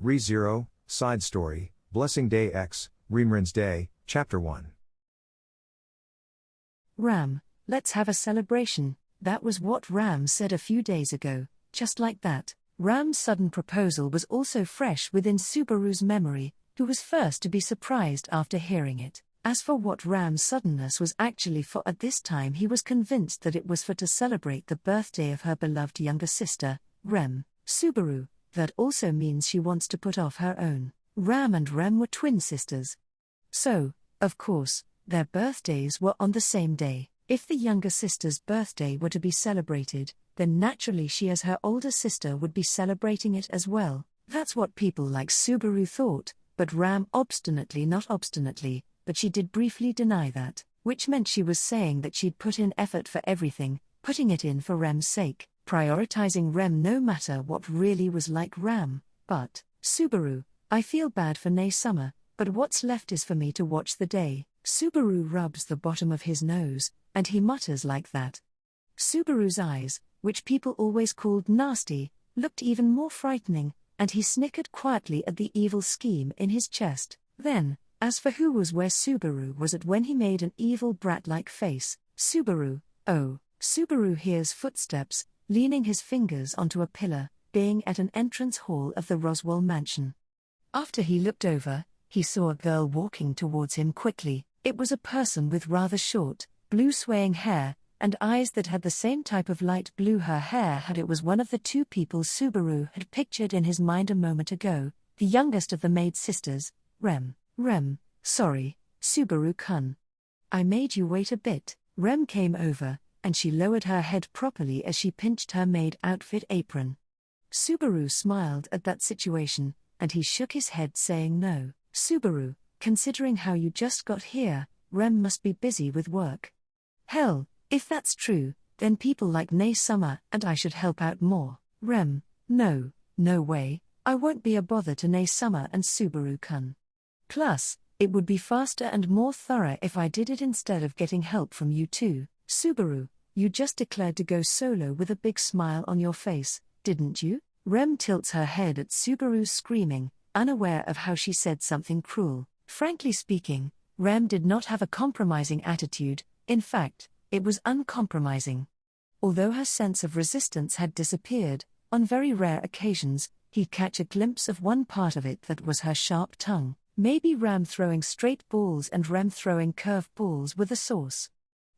Re-Zero, Side Story, Blessing Day X, Rem-rin's Day, Chapter 1. Ram, let's have a celebration. That was what Ram said a few days ago, just like that. Ram's sudden proposal was also fresh within Subaru's memory, who was first to be surprised after hearing it. As for what Ram's suddenness was actually for at this time, he was convinced that it was for to celebrate the birthday of her beloved younger sister, Rem. Subaru, that also means she wants to put off her own. Ram and Rem were twin sisters. So, of course, their birthdays were on the same day. If the younger sister's birthday were to be celebrated, then naturally she as her older sister would be celebrating it as well. That's what people like Subaru thought, but Ram not obstinately, but she did briefly deny that, which meant she was saying that she'd put in effort for everything, putting it in for Rem's sake, prioritizing Rem no matter what really was like Ram. But, Subaru, I feel bad for Nay Summer, but what's left is for me to watch the day. Subaru rubs the bottom of his nose, and he mutters like that. Subaru's eyes, which people always called nasty, looked even more frightening, and he snickered quietly at the evil scheme in his chest. Then, as for who was where Subaru was at when he made an evil brat-like face, Subaru hears footsteps, leaning his fingers onto a pillar, being at an entrance hall of the Roswell mansion. After he looked over, he saw a girl walking towards him quickly. It was a person with rather short, blue swaying hair, and eyes that had the same type of light blue her hair had. It was one of the two people Subaru had pictured in his mind a moment ago, the youngest of the maid sisters, Rem. Sorry, Subaru-kun. I made you wait a bit. Rem came over, and she lowered her head properly as she pinched her maid outfit apron. Subaru smiled at that situation, and he shook his head saying no. Subaru, considering how you just got here, Rem must be busy with work. Hell, if that's true, then people like Nay Summer and I should help out more. Rem, no way, I won't be a bother to Nay Summer and Subaru-kun. Plus, it would be faster and more thorough if I did it instead of getting help from you two. Subaru, you just declared to go solo with a big smile on your face, didn't you? Rem tilts her head at Subaru screaming, unaware of how she said something cruel. Frankly speaking, Rem did not have a compromising attitude, in fact, it was uncompromising. Although her sense of resistance had disappeared, on very rare occasions, he'd catch a glimpse of one part of it that was her sharp tongue. Maybe Ram throwing straight balls and Rem throwing curved balls were the source.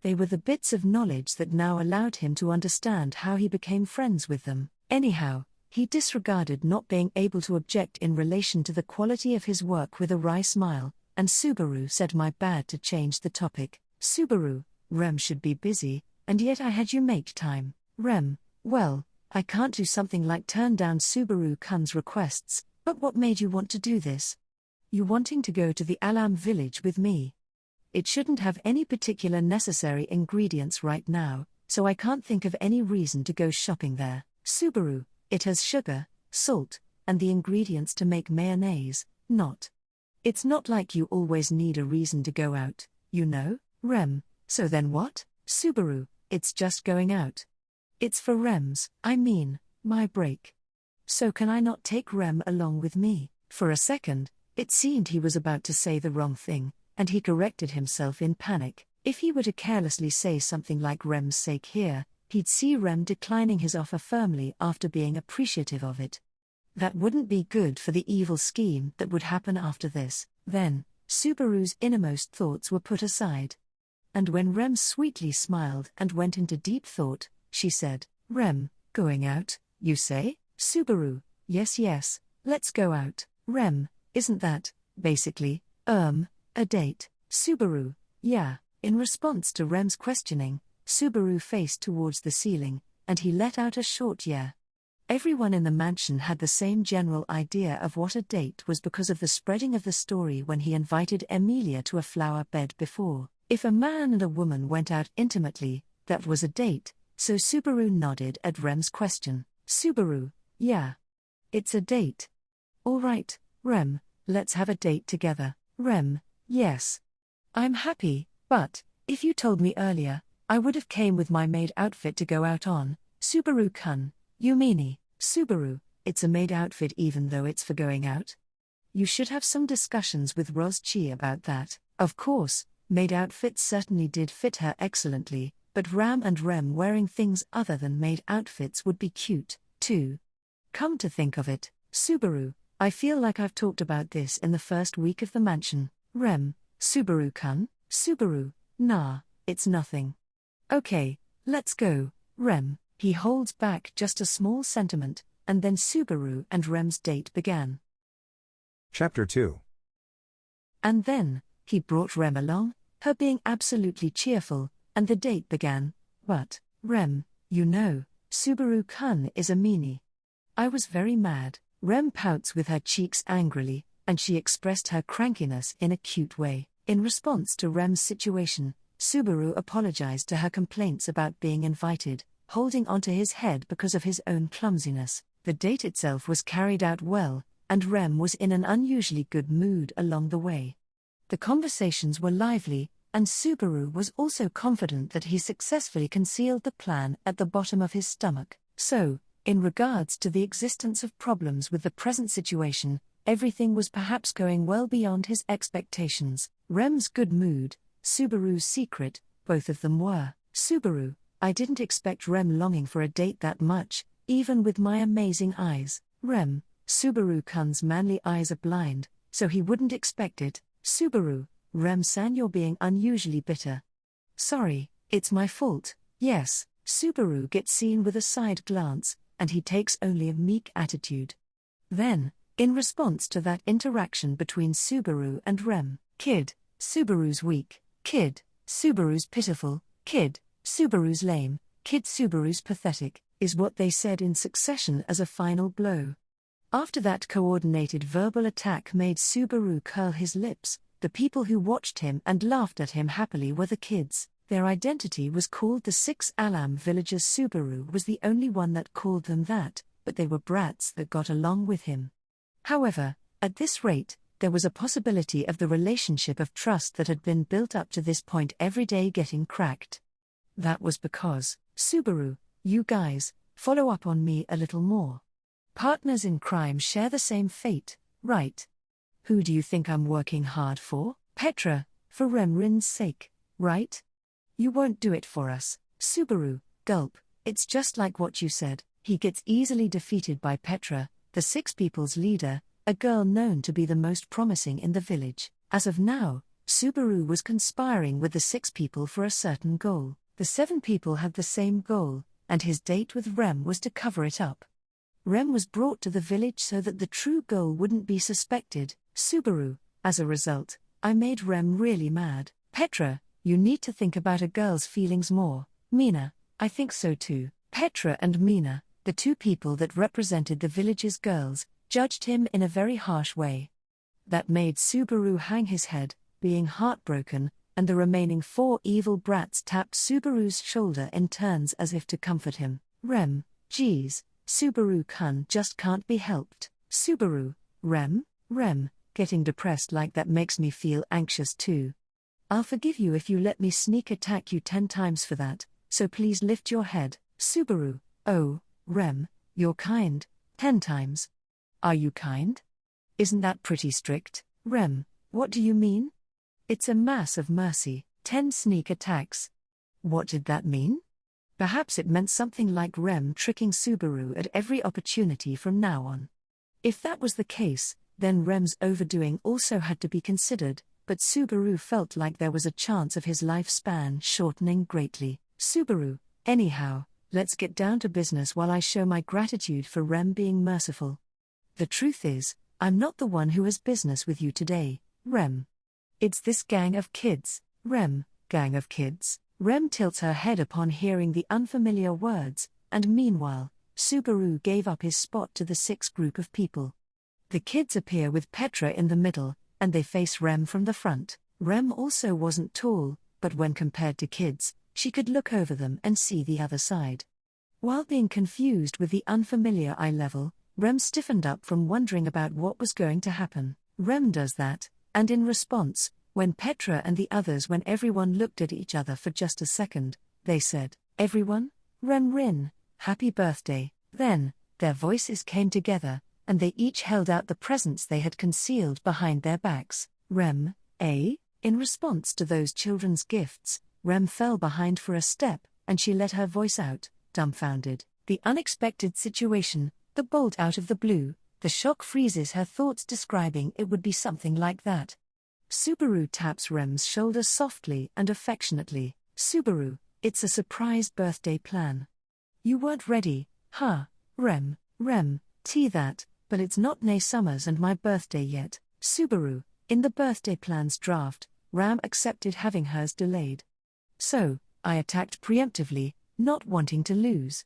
They were the bits of knowledge that now allowed him to understand how he became friends with them. Anyhow, he disregarded not being able to object in relation to the quality of his work with a wry smile, and Subaru said, my bad to change the topic. Subaru, Rem should be busy, and yet I had you make time. Rem, well, I can't do something like turn down Subaru-kun's requests, but what made you want to do this? You wanting to go to the Alam village with me? It shouldn't have any particular necessary ingredients right now, so I can't think of any reason to go shopping there. Subaru, it has sugar, salt, and the ingredients to make mayonnaise, not. It's not like you always need a reason to go out, you know? Rem, so then what? Subaru, it's just going out. It's for Rem's, my break. So can I not take Rem along with me? For a second, it seemed he was about to say the wrong thing, and he corrected himself in panic. If he were to carelessly say something like Rem's sake here, he'd see Rem declining his offer firmly after being appreciative of it. That wouldn't be good for the evil scheme that would happen after this. Then, Subaru's innermost thoughts were put aside. And when Rem sweetly smiled and went into deep thought, she said, Rem, going out, you say? Subaru, yes, let's go out. Rem, isn't that, basically, a date? Subaru, yeah. In response to Rem's questioning, Subaru faced towards the ceiling, and he let out a short yeah. Everyone in the mansion had the same general idea of what a date was because of the spreading of the story when he invited Emilia to a flower bed before. If a man and a woman went out intimately, that was a date, so Subaru nodded at Rem's question. Subaru, yeah. It's a date. All right, Rem, let's have a date together. Rem, yes. I'm happy, but, if you told me earlier, I would have came with my maid outfit to go out on. Subaru-kun, you meanie. Subaru, it's a maid outfit even though it's for going out? You should have some discussions with Rozchi about that. Of course, maid outfits certainly did fit her excellently, but Ram and Rem wearing things other than maid outfits would be cute, too. Come to think of it, Subaru, I feel like I've talked about this in the first week of the mansion. Rem, Subaru-kun, Subaru, nah, it's nothing. Okay, let's go, Rem. He holds back just a small sentiment, and then Subaru and Rem's date began. Chapter 2. And then, he brought Rem along, her being absolutely cheerful, and the date began. But, Rem, you know, Subaru-kun is a meanie. I was very mad. Rem pouts with her cheeks angrily, and she expressed her crankiness in a cute way. In response to Rem's situation, Subaru apologized to her complaints about being invited, holding onto his head because of his own clumsiness. The date itself was carried out well, and Rem was in an unusually good mood along the way. The conversations were lively, and Subaru was also confident that he successfully concealed the plan at the bottom of his stomach. So, in regards to the existence of problems with the present situation, everything was perhaps going well beyond his expectations. Rem's good mood, Subaru's secret, both of them were. Subaru, I didn't expect Rem longing for a date that much, even with my amazing eyes. Rem, Subaru-kun's manly eyes are blind, so he wouldn't expect it. Subaru, Rem-san, you're being unusually bitter. Sorry, it's my fault. Yes, Subaru gets seen with a side glance, and he takes only a meek attitude. Then, in response to that interaction between Subaru and Rem, kid, Subaru's weak, kid, Subaru's pitiful, kid, Subaru's lame, kid, Subaru's pathetic, is what they said in succession as a final blow. After that coordinated verbal attack made Subaru curl his lips, the people who watched him and laughed at him happily were the kids. Their identity was called the 6 Alam villagers. Subaru was the only one that called them that, but they were brats that got along with him. However, at this rate, there was a possibility of the relationship of trust that had been built up to this point every day getting cracked. That was because, Subaru, you guys, follow up on me a little more. Partners in crime share the same fate, right? Who do you think I'm working hard for? Petra, for Rem-rin's sake, right? You won't do it for us, Subaru, gulp, it's just like what you said. He gets easily defeated by Petra, the 6 people's leader, a girl known to be the most promising in the village. As of now, Subaru was conspiring with the 6 people for a certain goal. The 7 people had the same goal, and his date with Rem was to cover it up. Rem was brought to the village so that the true goal wouldn't be suspected. Subaru, as a result, I made Rem really mad. Petra, you need to think about a girl's feelings more. Mina, I think so too. Petra and Mina, the 2 people that represented the village's girls, judged him in a very harsh way. That made Subaru hang his head, being heartbroken, and the remaining 4 evil brats tapped Subaru's shoulder in turns as if to comfort him. Rem, geez, Subaru-kun just can't be helped. Subaru, Rem, getting depressed like that makes me feel anxious too. I'll forgive you if you let me sneak attack you 10 times for that, so please lift your head. Subaru, oh, Rem, you're kind, 10 times. Are you kind? Isn't that pretty strict? Rem, what do you mean? It's a mass of mercy, 10 sneak attacks. What did that mean? Perhaps it meant something like Rem tricking Subaru at every opportunity from now on. If that was the case, then Rem's overdoing also had to be considered, but Subaru felt like there was a chance of his lifespan shortening greatly. Subaru, anyhow, let's get down to business while I show my gratitude for Rem being merciful. The truth is, I'm not the one who has business with you today, Rem. It's this gang of kids. Rem, gang of kids. Rem tilts her head upon hearing the unfamiliar words, and meanwhile, Subaru gave up his spot to the 6th group of people. The kids appear with Petra in the middle, and they face Rem from the front. Rem also wasn't tall, but when compared to kids, she could look over them and see the other side. While being confused with the unfamiliar eye level, Rem stiffened up from wondering about what was going to happen. Rem does that, and in response, when Petra and the others, when everyone looked at each other for just a second, they said, "Everyone? Rem-rin, happy birthday." Then, Their voices came together, and they each held out the presents they had concealed behind their backs. Rem, eh? In response to those children's gifts, Rem fell behind for a step, and she let her voice out, dumbfounded. The unexpected situation, the bolt out of the blue, the shock freezes her thoughts, describing it would be something like that. Subaru taps Rem's shoulder softly and affectionately. Subaru, it's a surprise birthday plan. You weren't ready, huh? Rem, that, but it's not Nay Summers and my birthday yet. Subaru, in the birthday plans draft, Ram accepted having hers delayed. So, I attacked preemptively, not wanting to lose.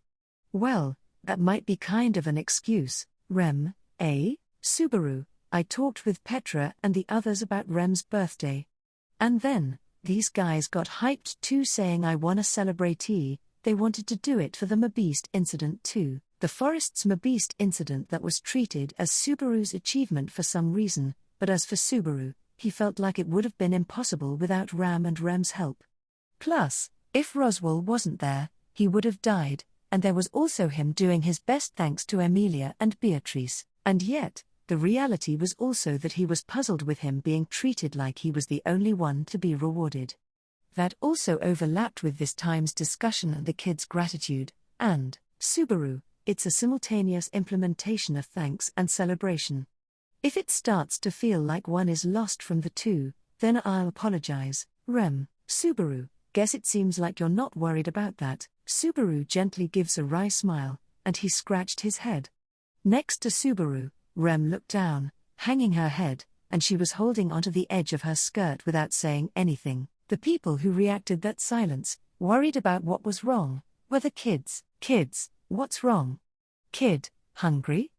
Well, that might be kind of an excuse. Rem, eh? Subaru, I talked with Petra and the others about Rem's birthday. And then, these guys got hyped too, saying I wanna celebrate. They wanted to do it for the Mabeast incident too. The Forest's Mabeast incident that was treated as Subaru's achievement for some reason, but as for Subaru, he felt like it would have been impossible without Ram and Rem's help. Plus, if Roswell wasn't there, he would have died, and there was also him doing his best thanks to Emilia and Beatrice. And yet, the reality was also that he was puzzled with him being treated like he was the only one to be rewarded. That also overlapped with this time's discussion and the kids' gratitude, and, Subaru, it's a simultaneous implementation of thanks and celebration. If it starts to feel like one is lost from the two, then I'll apologize. Rem, Subaru, guess it seems like you're not worried about that. Subaru gently gives a wry smile, and he scratched his head. Next to Subaru, Rem looked down, hanging her head, and she was holding onto the edge of her skirt without saying anything. The people who reacted that silence, worried about what was wrong, were the kids. Kids, what's wrong? Kid, hungry?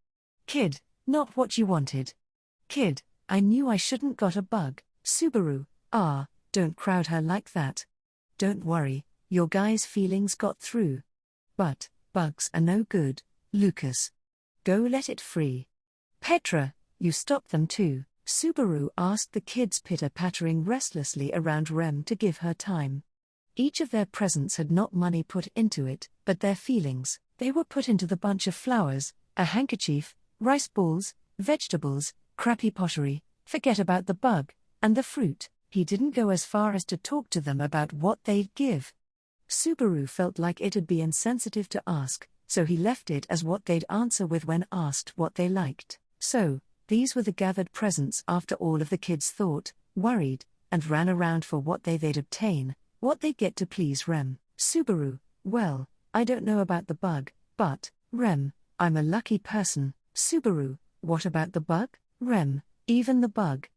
Kid, not what you wanted. Kid, I knew I shouldn't got a bug. Subaru, don't crowd her like that. Don't worry, your guy's feelings got through. But, bugs are no good, Lucas. Go let it free. Petra, you stop them too. Subaru asked the kids, pitter-pattering restlessly around Rem to give her time. Each of their presents had not money put into it, but their feelings. They were put into the bunch of flowers, a handkerchief, rice balls, vegetables, crappy pottery, forget about the bug, and the fruit. He didn't go as far as to talk to them about what they'd give. Subaru felt like it'd be insensitive to ask, so he left it as what they'd answer with when asked what they liked. So, these were the gathered presents after all of the kids thought, worried, and ran around for what they'd obtain, what they'd get to please Rem. Subaru, well, I don't know about the bug, but, Rem, I'm a lucky person. Subaru, what about the bug? Rem, even the bug.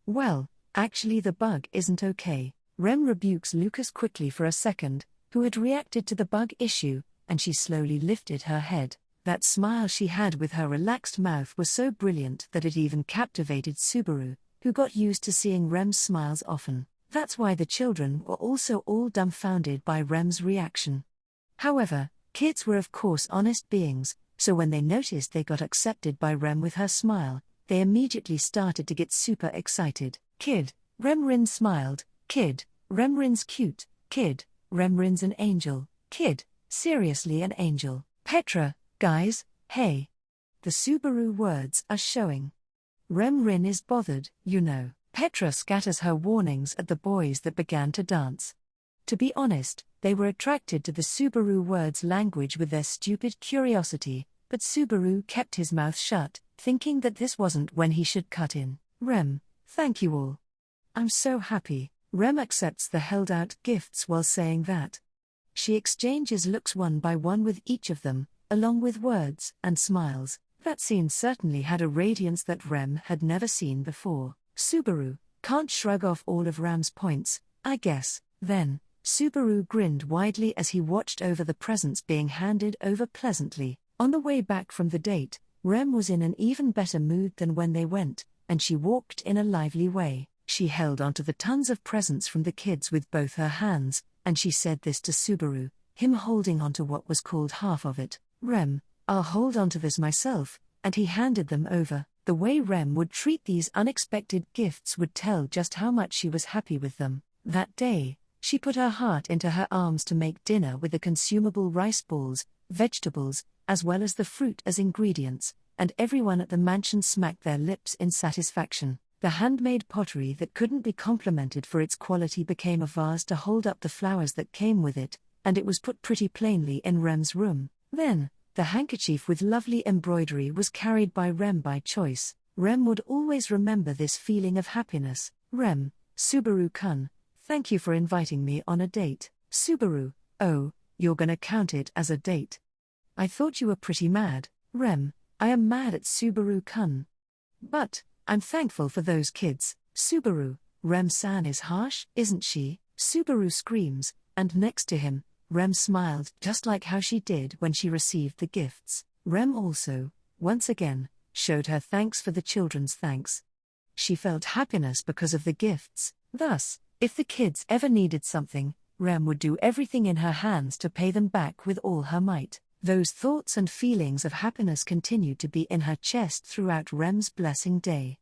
Well, actually the bug isn't okay. Rem rebukes Lucas quickly for a second, who had reacted to the bug issue, and she slowly lifted her head. That smile she had with her relaxed mouth was so brilliant that it even captivated Subaru, who got used to seeing Rem's smiles often. That's why the children were also all dumbfounded by Rem's reaction. However, kids were of course honest beings, so when they noticed they got accepted by Rem with her smile, they immediately started to get super excited. Kid, Rem-rin smiled. Kid, Rem-rin's cute. Kid, Rem-rin's an angel. Kid, seriously an angel. Petra, guys, hey. The Subaru words are showing. Rem-rin is bothered, you know. Petra scatters her warnings at the boys that began to dance. To be honest, they were attracted to the Subaru words language with their stupid curiosity, but Subaru kept his mouth shut, thinking that this wasn't when he should cut in. Rem, thank you all. I'm so happy. Rem accepts the held-out gifts while saying that. She exchanges looks one by one with each of them, along with words and smiles. That scene certainly had a radiance that Rem had never seen before. Subaru can't shrug off all of Ram's points, I guess. Then, Subaru grinned widely as he watched over the presents being handed over pleasantly. On the way back from the date, Rem was in an even better mood than when they went, and she walked in a lively way. She held onto the tons of presents from the kids with both her hands, and she said this to Subaru, him holding onto what was called half of it. Rem, I'll hold onto this myself, and he handed them over. The way Rem would treat these unexpected gifts would tell just how much she was happy with them. That day, she put her heart into her arms to make dinner with the consumable rice balls, vegetables, as well as the fruit as ingredients, and everyone at the mansion smacked their lips in satisfaction. The handmade pottery that couldn't be complimented for its quality became a vase to hold up the flowers that came with it, and it was put pretty plainly in Rem's room. Then, the handkerchief with lovely embroidery was carried by Rem by choice. Rem would always remember this feeling of happiness. Rem, Subaru-kun, thank you for inviting me on a date. Subaru, oh, you're gonna count it as a date. I thought you were pretty mad. Rem, I am mad at Subaru-kun. But, I'm thankful for those kids. Subaru, Rem-san is harsh, isn't she? Subaru screams, and next to him, Rem smiled just like how she did when she received the gifts. Rem also, once again, showed her thanks for the children's thanks. She felt happiness because of the gifts. Thus, if the kids ever needed something, Rem would do everything in her hands to pay them back with all her might. Those thoughts and feelings of happiness continued to be in her chest throughout Rem's blessing day.